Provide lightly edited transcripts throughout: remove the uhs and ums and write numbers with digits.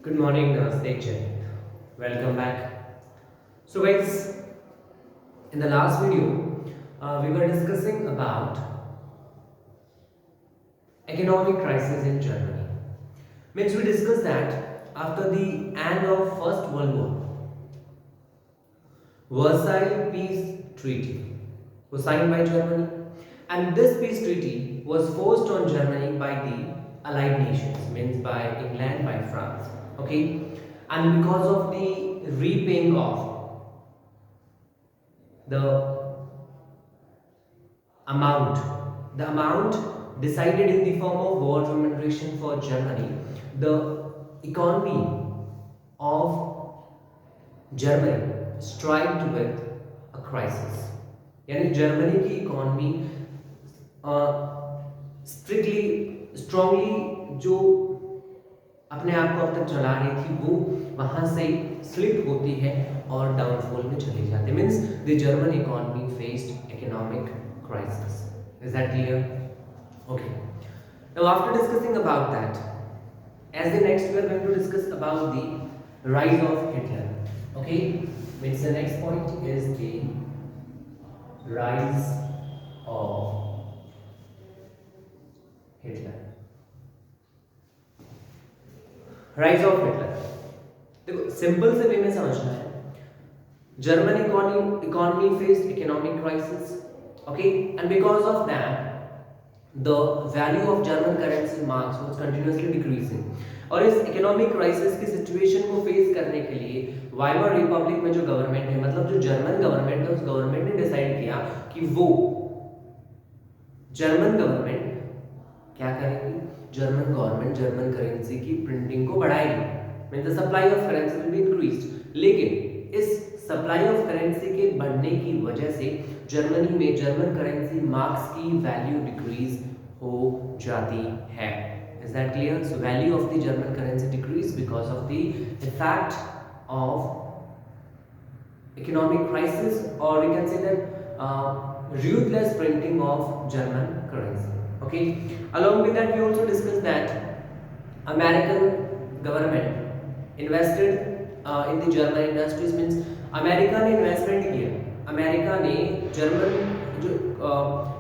Good morning, Namaste. Welcome back. So, guys, in the last video, we were discussing about economic crisis in Germany. Means we discussed that after the end of First World War, Versailles Peace Treaty was signed by Germany, and this peace treaty was forced on Germany by the Allied nations, means by England, by France. Okay, and because of the repaying of the the amount decided in the form of war remuneration for Germany, the economy of Germany strived with a crisis. यानी Germany की economy strictly strongly जो अपने आप को अब तक चला रही थी वो वहां से स्लिप होती है और डाउनफॉल में चली जाती है. Means the German economy faced economic crisis. Is that clear? Okay. Now after discussing about that, as the next we are going to discuss about the rise of Hitler. Okay, means the next point is the rise of Hitler. Rise of Hitler. देखो simple से वे में समझना है. German economy faced economic crisis. Okay, and because of that, the value of German currency marks was continuously decreasing. और इस economic crisis की situation को face करने के लिए वाइमर रिपब्लिक में जो गवर्नमेंट है, मतलब जो जर्मन गवर्नमेंट है, उस गवर्नमेंट ने डिसाइड किया कि वो जर्मन गवर्नमेंट क्या करेगी, जर्मन गवर्नमेंट जर्मन करेंसी की प्रिंटिंग को बढ़ाएगी. Means the supply of currency will be increased. लेकिन इस सप्लाई ऑफ करेंसी के बढ़ने की वजह से जर्मनी में जर्मन करेंसी मार्क्स की वैल्यू डिक्रीज हो जाती है. Is that clear? So value of the German currency decrease because of the effect of economic crisis, और we can say that ruthless printing of German currency. Okay, along with that we also discussed that American government invested in the German industries. means America ने investment किया. America ने German जो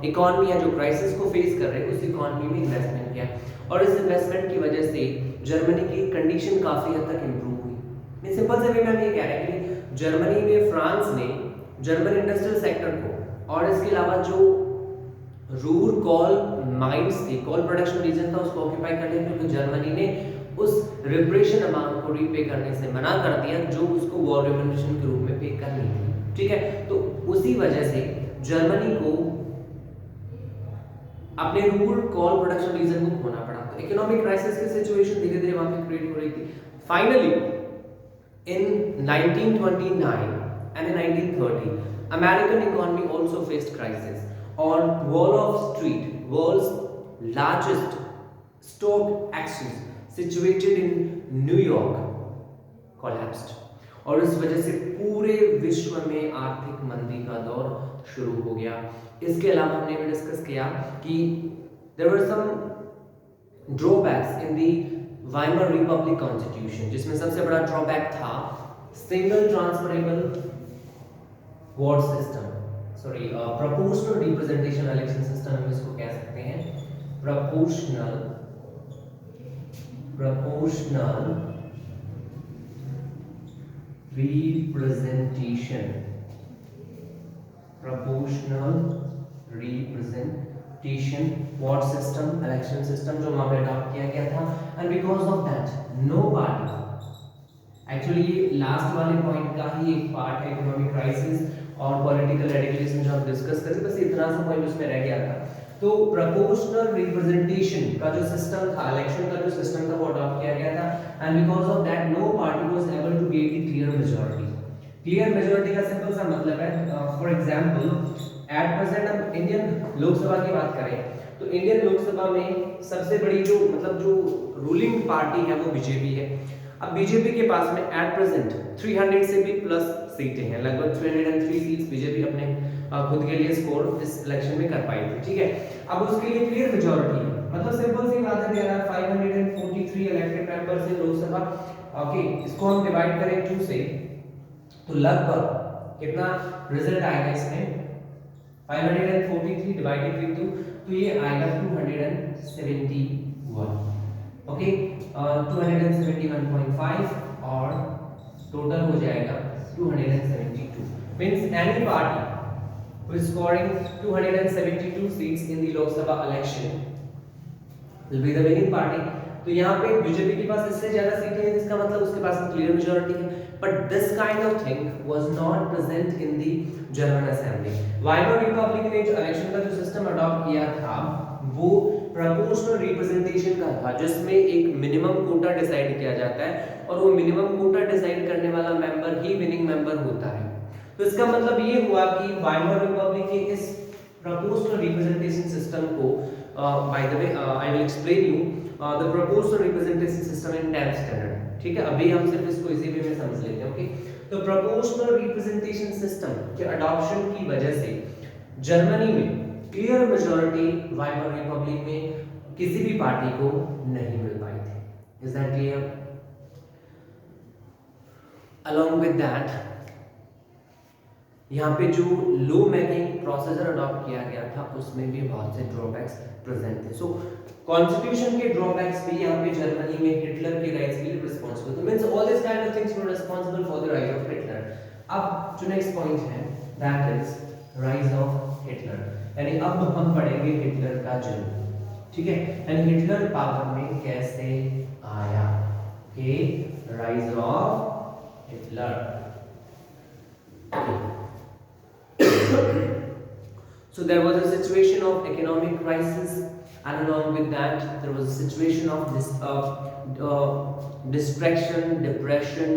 economy है, जो crisis को face कर रहे हैं, उस इकोनॉमी में इन्वेस्टमेंट किया, और इस इन्वेस्टमेंट की वजह से जर्मनी की कंडीशन काफ़ी हद तक इम्प्रूव हुई. मैं सिंपल से वे में ये कह रहा है कि जर्मनी में फ्रांस ने जर्मन इंडस्ट्रियल सेक्टर को और इसके अलावा जो रूर कॉल माइंस थे, कॉल प्रोडक्शन रीजन था, उसको ऑक्यूपाई कर लिया, क्योंकि जर्मनी ने उस रिपरेशन अमाउंट को रीपे करने से मना कर दिया जो उसको वॉर रेम्युनरेशन के रूप में पे करनी थी. ठीक है, तो उसी वजह से जर्मनी को अपने रूर कॉल प्रोडक्शन रीजन को खोना पड़ा. तो इकोनॉमिक क्राइसिस की सिचुएशन धीरे धीरे वहां पे क्रिएट हो रही थी. Finally in 1929 and in 1930, American economy also faced crisis. On Wall of Street, world's largest stock exchange situated in New York, collapsed. और इस वजह से पूरे विश्व में आर्थिक मंदी का दौर शुरू हो गया. इसके अलावा हमने भी डिस्कस किया कि there were some drawbacks in the Weimar Republic constitution, जिसमें सबसे बड़ा ड्रॉबैक था single transferable vote system, sorry proportional representation election system हम इसको कह सकते हैं. Proportional representation vote system, election system जो वहां पे अडॉप्ट किया गया था. And because of that no party, actually ये लास्ट वाले पॉइंट का ही एक पार्ट है, इकोनॉमिक क्राइसिस और पॉलिटिकल रेडिकलिज्म जो हम डिस्कस कर रहे थे, बस इतना सा पॉइंट उसमें रह गया था. तो प्रोपोर्शनल रिप्रेजेंटेशन का जो सिस्टम था, इलेक्शन का जो सिस्टम था, वो अडॉप्ट किया गया था. And because of that no party was able to get the clear majority. Clear majority का सिंपल सा मतलब है, फॉर एग्जांपल एट प्रेजेंट हम इंडियन लोकसभा की बात करें तो इंडियन लोकसभा में सबसे बड़ी जो मतलब जो रूलिंग पार्टी है वो बीजेपी है. अब बीजेपी के पास में एट प्रेजेंट 300 से भी प्लस सीटें हैं, लगभग 303 सीट्स बीजेपी अपने खुद के लिए स्कोर इस इलेक्शन में कर पाई थी. ठीक है, अब उसके लिए क्लियर मेजॉरिटी है, मतलब सिंपल सी बात है, there are 543 elected members in Lok Sabha okay, इसको हम डिवाइड करें 2 से तो लगभग कितना रिजल्ट आएगा इसमें 543 डिवाइडेड विद 2, तो ये आएगा 271। ओके, 271.5 और टोटल हो जाएगा 272। Means any party who is scoring 272 seats in the Lok Sabha election will be the winning party. तो यहाँ पे बीजेपी के पास इससे ज्यादा सीटें हैं, इसका मतलब उसके पास क्लियर मेजॉरिटी है. But this kind of thing was not present in the German assembly. Weimar Republic ने जो इलेक्शन का जो सिस्टम अडॉप्ट किया था वो प्रोपोर्शनल रिप्रेजेंटेशन का था, जिसमें एक मिनिमम कोटा डिसाइड किया जाता है और वो मिनिमम कोटा डिसाइड करने वाला मेंबर ही विनिंग मेंबर होता है. तो इसका मतलब ये हुआ कि वाइमर रिपब्लिक के इस प्रोपोर्शनल रिप्रेजेंटेशन सिस्टम को by the way I will explain you the proportional representation system in 10th standard. ठीक है, अभी हम सिर्फ इसको इसी वे में समझ लेते हैं. ओके, तो प्रोपोर्शनल रिप्रेजेंटेशन सिस्टम के अडॉप्शन की वजह से जर्मनी में क्लियर मेजॉरिटी वाइमर रिपब्लिक में किसी भी पार्टी को नहीं मिल पाई थी. Is that clear? Along with that यहाँ पे जो लो मेकिंग प्रोसीजर अडॉप्ट किया गया था उसमें भी बहुत से ड्रॉबैक्स प्रेजेंट थे. सो कॉन्स्टिट्यूशन के ड्रॉबैक्स भी यहाँ पे जर्मनी में हिटलर के राइट्स के लिए रिस्पांसिबल थे. Means all this kind of things were responsible for the rise of Hitler. अब जो नेक्स्ट पॉइंट है that is rise of Hitler. यानी अब हम पढ़ेंगे हिटलर का जन्म. ठीक है, एंड हिटलर पावर में कैसे आया. Okay, rise of Hitler. So there was a situation of economic crisis, and along with that there was a situation of distraction, depression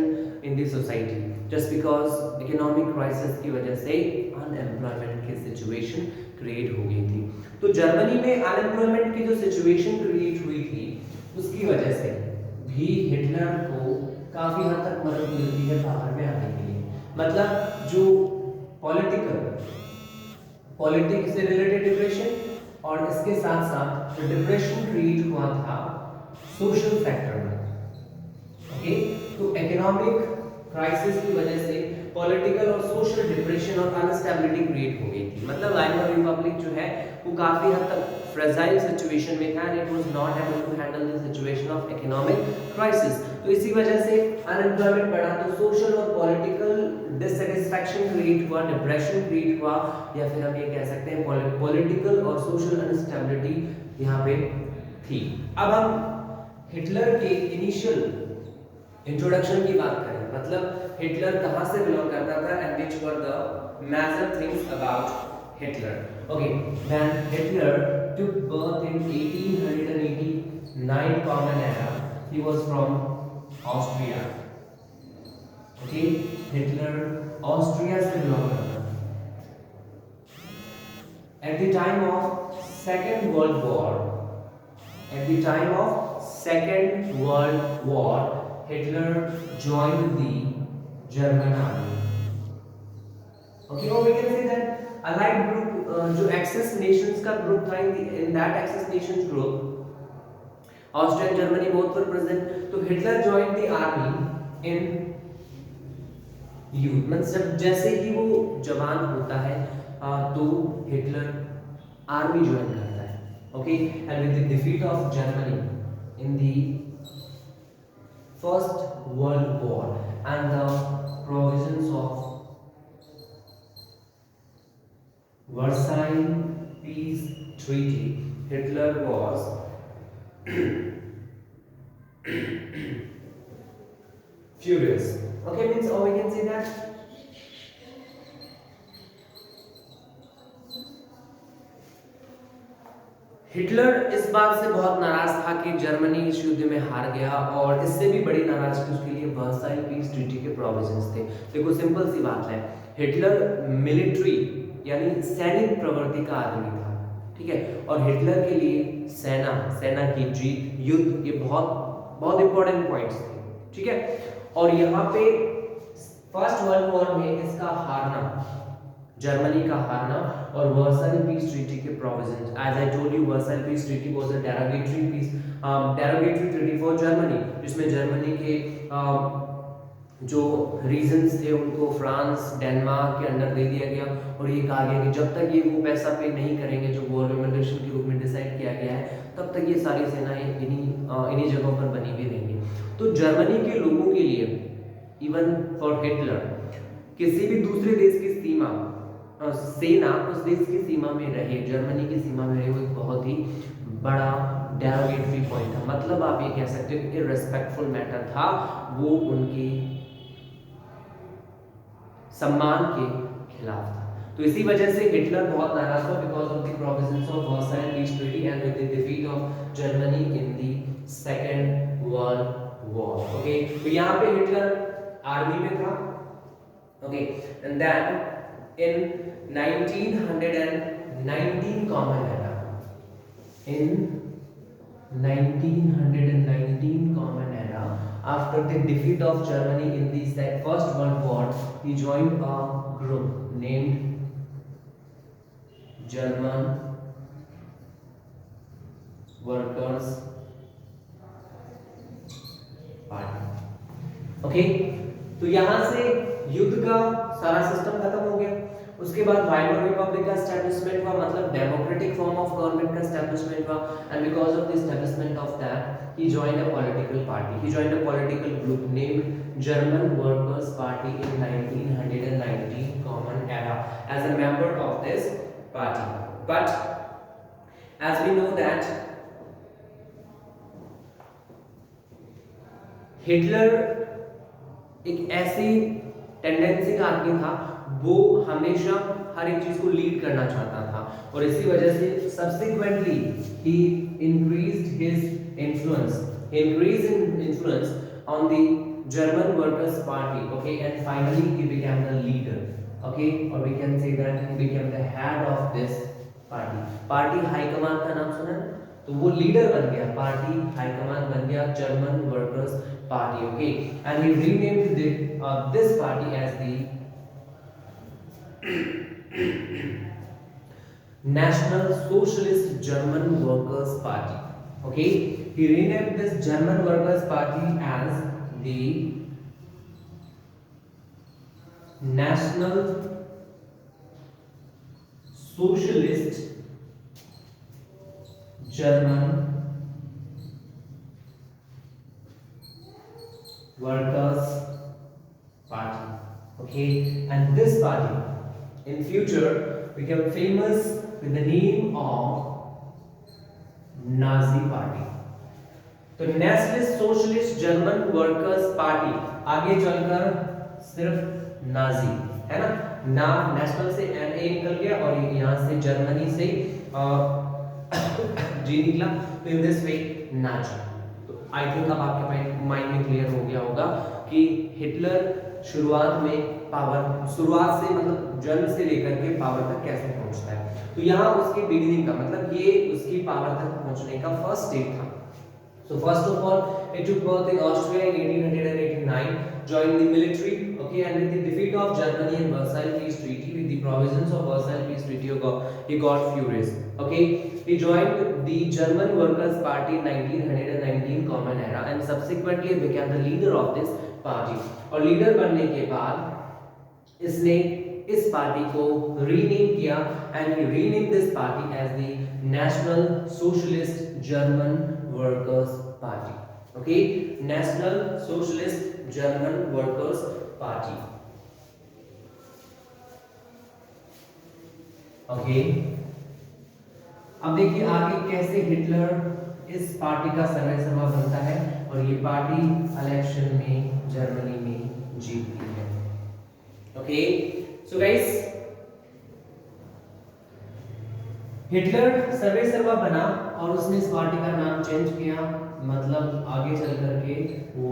in the society, just because economic crisis की वजह से unemployment की situation create हो गई थी. तो Germany में unemployment की जो situation create हुई थी उसकी वजह से भी हिटलर को काफी हद तक मदद मिलती है पावर में आने के लिए. मतलब जो पॉलिटिक्स से रिलेटेड डिप्रेशन और इसके साथ साथ जो डिप्रेशन क्रिएट हुआ था सोशल फैक्टर में. ओके, तो इकोनॉमिक क्राइसिस की वजह से पॉलिटिकल और सोशल डिप्रेशन और अनस्टेबिलिटी क्रिएट हो गई थी. मतलब वाइमर रिपब्लिक जो है वो काफी हद तक फ्रेजाइल सिचुएशन में था and it was not able to handle the situation of economic crisis. तो इसी वजह से अनएम्प्लॉयमेंट बढ़ा, तो सोशल और पॉलिटिकल डिससैटिस्फैक्शन क्रिएट हुआ, डिप्रेशन क्रिएट हुआ, या फिर हम ये कह सकते हैं पॉलिटिकल और सोशल अनस्टेबिलिटी यहाँ पे थी. अब हम हिटलर के इनिशियल इंट्रोडक्शन की बात करें, मतलब हिटलर कहाँ से बिलोंग करता था and which were the major things about Hitler. Okay, then Hitler took birth in 1889 Common Era. He was from Austria. Okay, Hitler Austria से belong करता था. At the time of Second World War, Hitler joined the German army. Okay, or we can say that Allied group जो Axis nations का group था, in that Axis nations group Austria and Germany both were present. तो Hitler joined the army in youth. मतलब जैसे ही वो जवान होता है तो हिटलर आर्मी ज्वाइन करता है. Okay, and with the defeat of Germany in the First World War and the provisions of Versailles Peace Treaty, Hitler was furious. Okay, means or we can say that Hitler इस बात से बहुत नाराज था कि Germany इस युद्ध में हार गया, और इससे भी बड़ी नाराजगी उसके लिए वर्साइल पीस ट्रीटी के प्रोविजंस थे. देखो सिंपल सी बात है, हिटलर मिलिट्री यानी सैनिक प्रवृत्ति का आदमी था. ठीक है, और हिटलर के लिए सेना की जीत, युद्ध, ये बहुत इंपॉर्टेंट पॉइंट्स थे. ठीक है, और यहाँ पे फर्स्ट वर्ल्ड वॉर में इसका हारना जर्मनी का हारना और वर्साइल पीस ट्रीटी के provisions. As I told you, Versailles peace treaty was a derogatory treaty for Germany, जिसमें जर्मनी के जो रीजंस थे उनको फ्रांस डेनमार्क के अंडर दे दिया गया और ये कहा गया कि जब तक ये वो पैसा पे नहीं करेंगे जो वॉर रेमुनरेशन के रूप में डिसाइड किया गया है, तब तक ये सारी सेनाएं इन्हीं जगहों पर बनी हुई रहेंगी। तो जर्मनी के लोगों के लिए, इवन फॉर हिटलर, किसी भी दूसरे देश की सेना उस देश की सीमा में रहे, जर्मनी की सीमा में रहे, वो एक बहुत ही बड़ा डेरोगेटरी पॉइंट था। मतलब आप ये कह सकते हो कि इररेस्पेक्टफुल मैटर था, वो उनकी सम्मान के खिलाफ था। तो इसी वजह से हिटलर बहुत नाराज था because of the provisions of Versailles peace treaty and with the defeat of Germany in the second world war. Okay, तो यहाँ पे हिटलर आर्मी में था। Okay, and then in 1919 common era, in 1919 common era, after the defeat of Germany in the first world war, he joined a group named German workers party। Okay, तो यहां से युद्ध का सारा सिस्टम खत्म हो गया। उसके बाद वाइमर रिपब्लिक का एस्टैब्लिशमेंट हुआ, मतलब डेमोक्रेटिक फॉर्म ऑफ गवर्नमेंट का एस्टैब्लिशमेंट हुआ। And because of the establishment of that he joined a political party, he joined a political group named German workers party in 1919 common era as a member of this party. But as we know that Hitler एक ऐसी tendency का आदमी था, वो हमेशा हर एक चीज को लीड करना चाहता था और इसी वजह से subsequently he increased his influence on the German workers party. Okay, and finally he became the leader. Okay, और we can say that he became the head of this party high command का नाम सुना है? तो वो लीडर बन गया, party high command बन गया German workers party. Okay, and he renamed this party as the National Socialist German Workers Party। Okay, he renamed this German Workers Party as the National Socialist German Workers Party। Okay, and this party in future became famous with the name of Nazi Party। तो nationalist socialist German workers party आगे चलकर सिर्फ Nazi है ना, नाम national से N A निकल गया और यहाँ से जर्मनी से जी निकला, तो इन दिस वे नाजी। तो आई थिंक अब आपके माइंड में क्लियर हो गया होगा कि हिटलर शुरुआत से मतलब जन्म से लेकर के पावर तक कैसे पहुंचता है। तो यहाँ उसके बिगिनिंग का मतलब ये उसकी पावर तक पहुंचने का फर्स्ट स्टेप था। So first of all, he took birth in Austria in 1889, joined the military, okay, and with the defeat of Germany in Versailles Peace Treaty, with the provisions of Versailles Peace Treaty, he got furious, okay. He joined the German Workers Party in 1919 Common Era and subsequently became the leader of this party। और leader बनने के बाद इसने इस party को rename किया and he rename this party as the national socialist German workers party. Okay, national socialist German workers party. Okay, अब देखिए आगे कैसे हिटलर इस पार्टी का सर्वेसर्वा बनता है और ये पार्टी इलेक्शन में जर्मनी में जीतती है। ओके, सो गाइस हिटलर सर्वेसर्वा बना और उसने इस पार्टी का नाम चेंज किया, मतलब आगे चल करके वो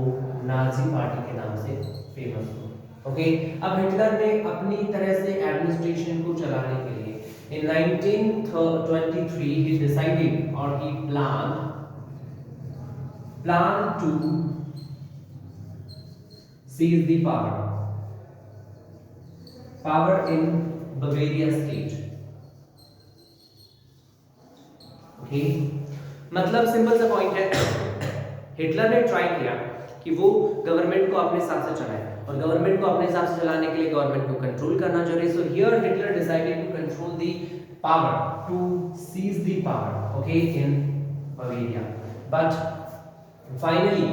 नाजी पार्टी के नाम से फेमस हुआ। ओके, अब हिटलर ने अपनी तरह से एडमिनिस्ट्रेशन को चलाने के लिए इन 1923 he decided or he planned to seize the power in Bavaria state. Okay, मतलब सिंपल सा पॉइंट है, हिटलर ने ट्राई किया कि वो गवर्नमेंट को अपने हिसाब से चलाए, और गवर्नमेंट को अपने हिसाब से चलाने के लिए गवर्नमेंट को कंट्रोल करना चाहिए. So here Hitler decided to control the power, to seize the power, okay, in Bavaria. But finally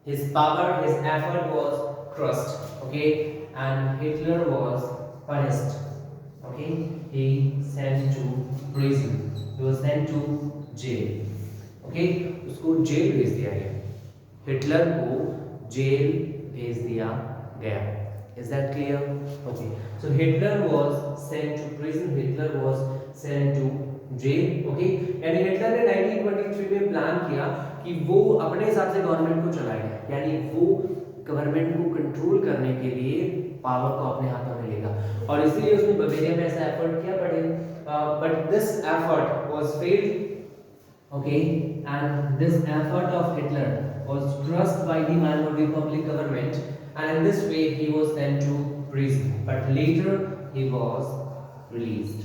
his power, his effort was crushed, okay, and Hitler was punished, okay, he sent to prison, he was sent to jail, okay, उसको jail भेज दिया गया, Hitler को jail भेज दिया गया. Is that clear? Okay, so Hitler was sent to prison, Hitler was sent to jail, okay, यानी Hitler ने 1923 में प्लान किया कि वो अपने हिसाब से गवर्नमेंट को चलाएगा, यानी वो गवर्नमेंट को कंट्रोल करने के लिए पावर को अपने हाथों में लेगा, और इसीलिए उसने बवेरिया में ऐसा एफर्ट किया, but this effort was failed, okay, and this effort of Hitler was crushed by the Weimar Republic government, and in this way he was sent to prison, but later he was released,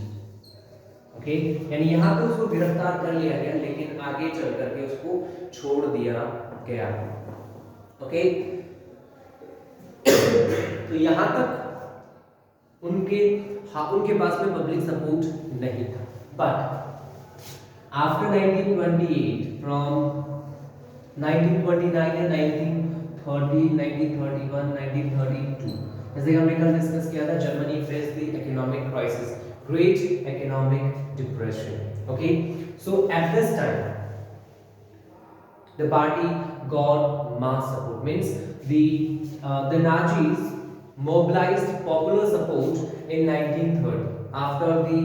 okay, यानी यहाँ पे उसको गिरफ्तार कर लिया गया, लेकिन आगे चल करके उसको छोड़ दिया गया, okay. तो यहाँ तक उनके पास में पब्लिक सपोर्ट नहीं था, बट after 1928, from 1929 and 1930, 1931, 1932, जैसे हमने कल डिस्कस किया था, Germany face the economic crisis, great economic depression, okay. So at this time the party got mass support, means the Nazis mobilized popular support in 1930 after the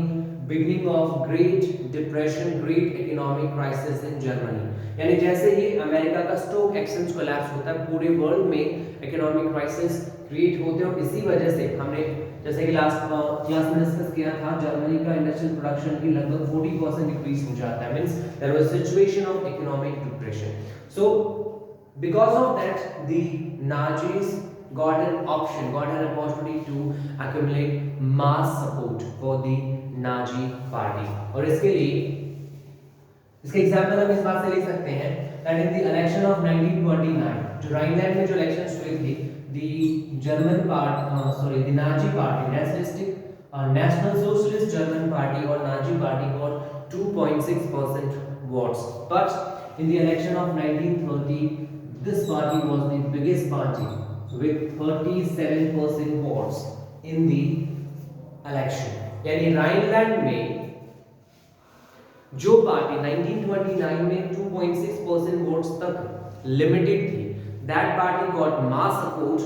beginning of Great Depression, Great Economic Crisis in Germany. यानी जैसे ही America का stock exchange collapse होता है, पूरे world में economic crisis create होते हैं, और इसी वजह से हमने जैसे कि लास्ट क्लास में डिस्कस किया था, जर्मनी का इंडस्ट्रियल प्रोडक्शन की लगभग 40% डिक्रीज हो जाता है, means there was situation of economic depression. So because of that the Nazis got an opportunity to accumulate mass support for the Nazi party, और इसके लिए इसके एग्जांपल हम इस बात से ले सकते हैं that in the election of 1929, जो राइनलैंड में जो इलेक्शंस हुए थे, the Nazi party, national socialist German party और Nazi party got 2.6% votes, but in the election of 1930 this party was the biggest party with 37% votes in the election. यानी Rhineland में जो party 1929 में 2.6% votes तक limited थी, that party got mass support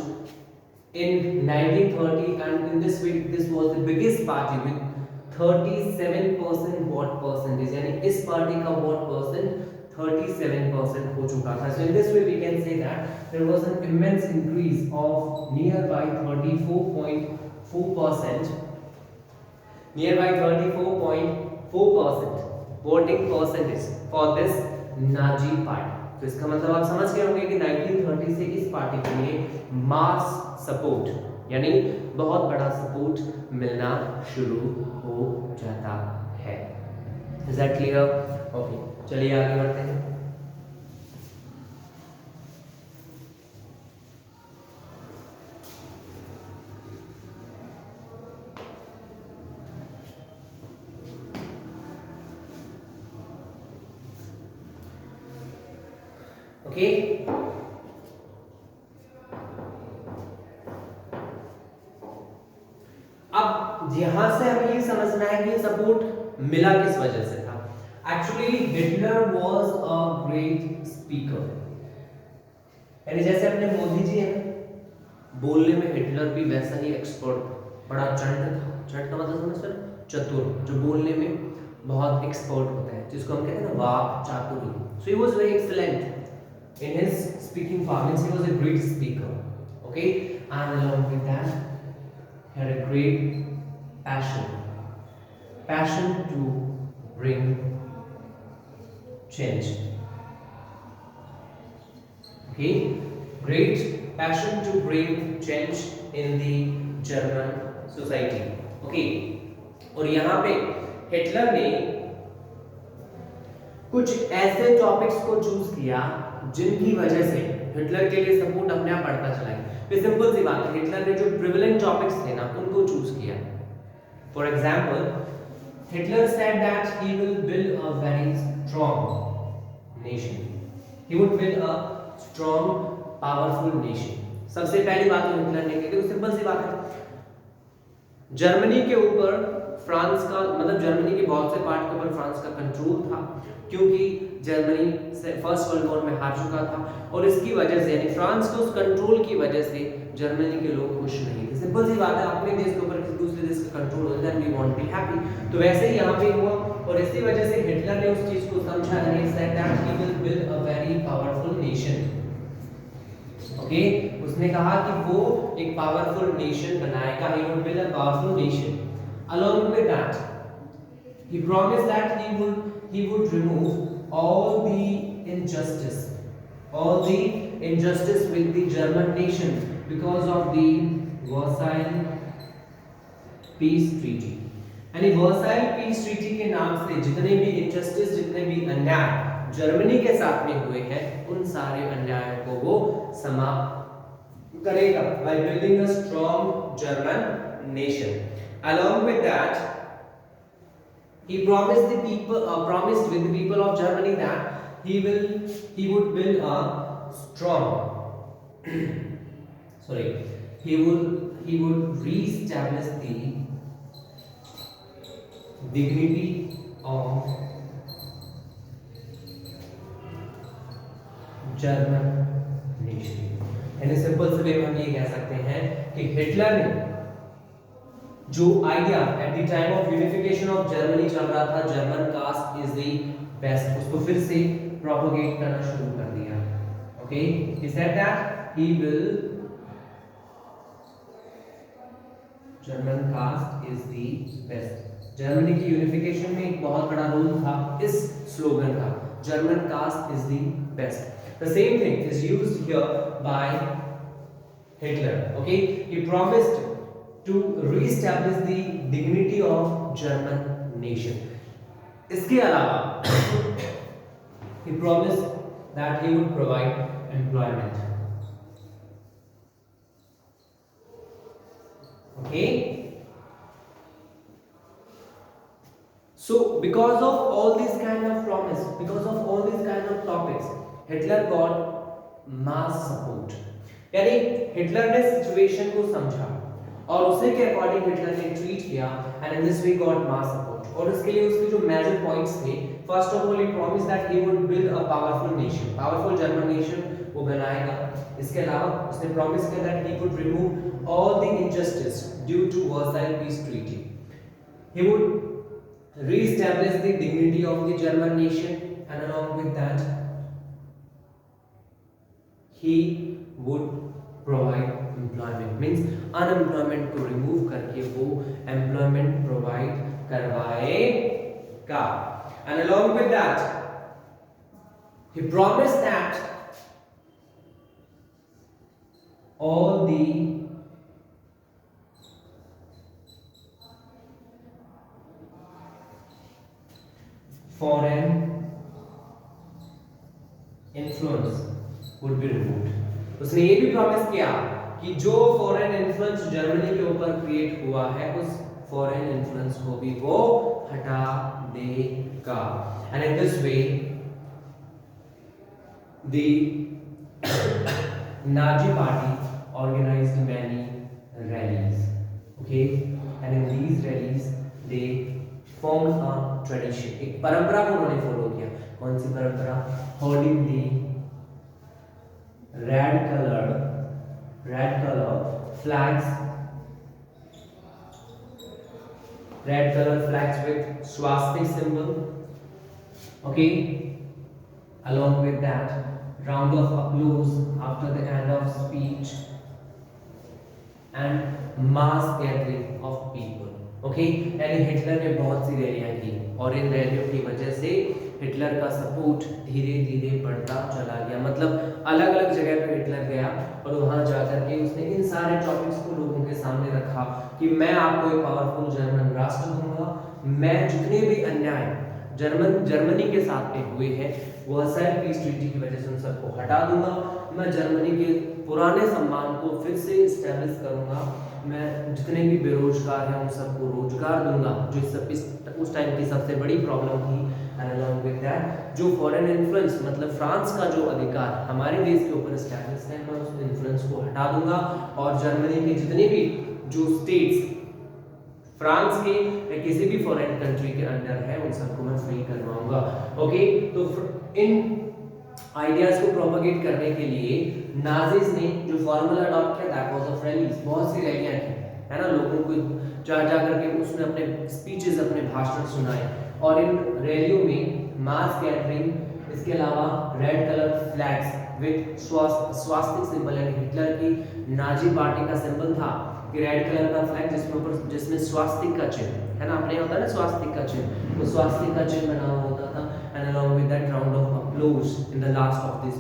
in 1930, and in this way this was the biggest party with 37% vote percentage, यानी इस party का vote percent 37% हो चुका था. So in this way we can say that there was an immense increase of nearby 34.4% voting percentage for this Nazi party. तो इसका मतलब आप समझ गए होंगे कि 1930 से इस पार्टी के लिए मास सपोर्ट, यानी बहुत बड़ा सपोर्ट मिलना शुरू हो जाता है. Is that clear? Okay. चलिए आगे बढ़ते हैं. ओके, अब यहां से हमें ये समझना है कि सपोर्ट मिला किस वजह से था. Actually, Hitler was a great speaker. यानी जैसे अपने मोदी जी हैं, बोलने में हिटलर भी वैसा ही एक्सपर्ट, बड़ा चंड था. चंड का मतलब समझते हैं, चतुर, जो बोलने में बहुत एक्सपर्ट होता है, जिसको हम कहते हैं ना वाक चातुरी. So he was very excellent in his speaking power, means he was a great speaker. Okay, and along with that, he had a great passion to bring change. Okay, great passion to bring change in the German society. Okay, और यहाँ पे Hitler ने कुछ ऐसे topics को choose किया जिनकी वजह से हिटलर के लिए सपोर्ट अपने आप बढ़ता चला गया। फिर सिंपल सी बात है, हिटलर ने जो प्रिविलेंट टॉपिक्स थे ना उनको चूज किया। For example, Hitler said that he will build a very strong nation, he would build a strong powerful nation. सबसे पहली बात जो हिटलर ने की थी, सिंपल सी बात है, जर्मनी के ऊपर फ्रांस का, मतलब जर्मनी के बहुत से पार्ट के ऊपर फ्रांस का कंट्रोल था, क्योंकि जर्मनी से फर्स्ट वर्ल्ड वॉर में हार चुका था, और इसकी वजह से, यानी फ्रांस के उस कंट्रोल की वजह से जर्मनी के लोग खुश नहीं थे। सिंपल सी बात है, अपने देश के ऊपर किसी दूसरे देश का कंट्रोल हो जाए, वी वांट बी हैप्पी। तो वैसे ही यहाँ पे हुआ, और इसी वजह से हिटलर ने उस चीज को समझा, and he said that he will build a very powerful nation. Okay, उसने कहा कि वो एक पावरफुल नेशन बनाएगा, he would build a powerful nation. Along with that, he promised that he would remove all the injustice with the German nation because of the Versailles Peace Treaty. यानी Versailles peace treaty के नाम से जितने भी injustice, जितने भी अन्याय Germany के साथ में हुए हैं, उन सारे अन्यायों को वो समाप्त करेगा by building a strong German nation. Along with that, he promised with the people of Germany that he would build a strong he would re-establish the dignity of German nation. यानी सिंपल से वे हम ये कह सकते हैं कि Hitler ने जो idea at the time of unification of Germany चल रहा था, German caste is the best, उसको फिर से प्रोपोगेट करना शुरू कर दिया। Okay, he said that he will, German caste is the best. Germany की यूनिफिकेशन में एक बहुत बड़ा रोल था इस स्लोगन का, German caste is the best. The same thing is used here by Hitler. Okay, he promised to re-establish the dignity of German nation. इसके अलावा he promised that he would provide employment. Okay. So because of all these kind of promise, because of all these kind of topics, Hitler got mass support. यानी Hitler ने situation को समझा और उसी के according Hitler ने tweet किया, and in this way got mass support. और इसके लिए उसके जो मेजर पॉइंट्स थे, first of all he promise that he would build a powerful nation, powerful German nation वो बनाएगा। इसके अलावा उसने प्रॉमिस किया that he would remove all the injustice due to Versailles peace treaty, he would reestablish the dignity of the German nation, and along with that he would provide employment, means unemployment को remove करके वो employment provide करवाएगा। And along with that, he promised that all the foreign influence would be removed। उसने ये भी promise किया कि जो फॉरेन इन्फ्लुएंस जर्मनी के ऊपर क्रिएट हुआ है, उस फॉरेन इन्फ्लुएंस को भी वो हटा देगा। And in this way the Nazi party organised many rallies. Okay, and in these rallies they form a tradition, एक परंपरा को उन्होंने फॉलो किया। कौन सी परंपरा? Holding the red color flags with swastika symbol. Okay, along with that, round of applause after the end of speech and mass gathering of people. Okay, यानी Hitler ने बहुत सी रैलियां की और इन रैलियों की वजह से हिटलर का सपोर्ट धीरे धीरे बढ़ता चला गया। मतलब अलग अलग जगह पे हिटलर गया और वहां जाकर के उसने इन सारे टॉपिक्स को लोगों के सामने रखा कि मैं आपको एक पावरफुल जर्मन राष्ट्र दूंगा, मैं जितने भी अन्याय जर्मनी के साथ पे हुए हैं वो वर्साइल पीस ट्रीटी की वजह से उन सबको हटा दूंगा, मैं जर्मनी के पुराने सम्मान को फिर से इस्टेब्लिश करूंगा, मैं जितने भी बेरोजगार हैं उन सबको रोजगार दूंगा, जो उस टाइम की सबसे बड़ी प्रॉब्लम थी। एंड अलोंग विद दैट जो फॉरेन इन्फ्लुएंस मतलब फ्रांस का जो अधिकार हमारे देश के ऊपर इस्टेब्लिश है, मैं उस इन्फ्लुएंस को हटा दूंगा और जर्मनी के जितने भी जो स्टेट्स फ्रांस के या किसी भी फॉरेन कंट्री के अंडर है उन सबको मैं फ्री करवाऊंगा। ओके, तो इन आइडियाज को प्रोपेगेट करने के लिए नाजीज ने जो फॉर्मूला अडॉप्ट किया दैट वाज ऑफ रैलीज, बहुत सी रैलियां की, है ना, लोगों को जा करके उसने अपने स्पीचेस अपने भाषण सुनाए और इन रैलियों में मास गैदरिंग, इसके अलावा red colour flags with swastika symbol यानी हिटलर की नाजी पार्टी का सिंबल था कि रेड कलर का फ्लैग जिसमें स्वास्तिक का चिन्ह है ना, आपने होता है ना स्वास्तिक का चिन्ह, तो स्वास्तिक का चिन्ह बना हुआ होता था। And along with that round of applause in the last of the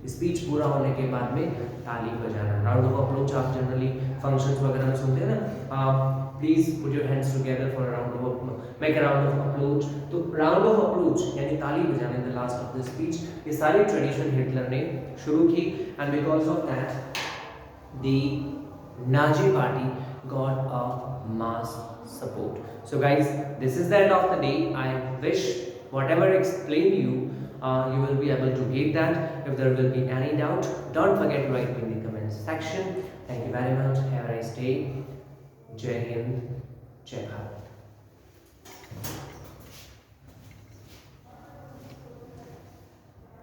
speech पूरा होने के बाद में ताली बजाना। राउंड ऑफ अप्लॉज आप जनरली फंक्शंस वगैरह में सुनते हैं ना, please put your hands together for round of make a round of applause. तो राउंड ऑफ अप्लॉज यानी ताली बजाना in the last of the speech, ये सारी ट्रेडिशन हिटलर ने शुरू की and because of that the Nazi party got a mass support. So guys, this is the end of the day. I wish whatever I explained you, you will be able to get that. If there will be any doubt, don't forget to write in the comment section. Thank you very much. Have a nice day. Jai Hind, Jai Bharat.